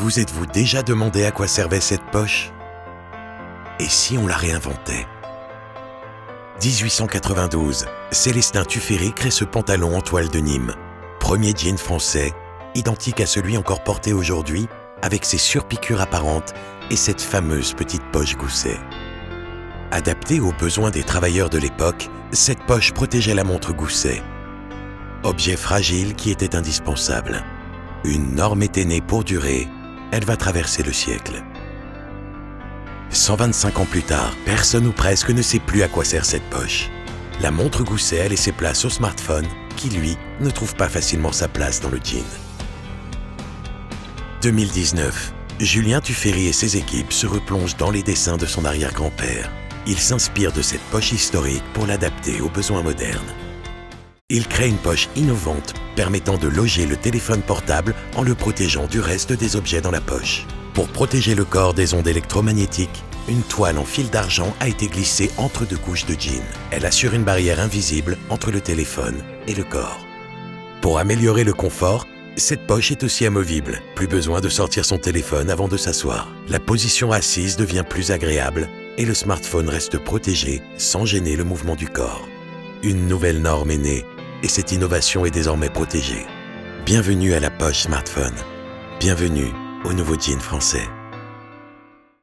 Vous êtes-vous déjà demandé à quoi servait cette poche? Et si on la réinventait? 1892, Célestin Tuffery crée ce pantalon en toile de Nîmes. Premier jean français, identique à celui encore porté aujourd'hui, avec ses surpiqûres apparentes et cette fameuse petite poche gousset. Adaptée aux besoins des travailleurs de l'époque, cette poche protégeait la montre gousset. Objet fragile qui était indispensable. Une norme était née pour durer, elle va traverser le siècle. 125 ans plus tard, personne ou presque ne sait plus à quoi sert cette poche. La montre gousset a laissé place au smartphone, qui lui, ne trouve pas facilement sa place dans le jean. 2019, Julien Tuffery et ses équipes se replongent dans les dessins de son arrière-grand-père. Il s'inspire de cette poche historique pour l'adapter aux besoins modernes. Il crée une poche innovante permettant de loger le téléphone portable en le protégeant du reste des objets dans la poche. Pour protéger le corps des ondes électromagnétiques, une toile en fil d'argent a été glissée entre deux couches de jean. Elle assure une barrière invisible entre le téléphone et le corps. Pour améliorer le confort, cette poche est aussi amovible. Plus besoin de sortir son téléphone avant de s'asseoir. La position assise devient plus agréable et le smartphone reste protégé sans gêner le mouvement du corps. Une nouvelle norme est née et cette innovation est désormais protégée. Bienvenue à la poche smartphone. Bienvenue au nouveau jean français.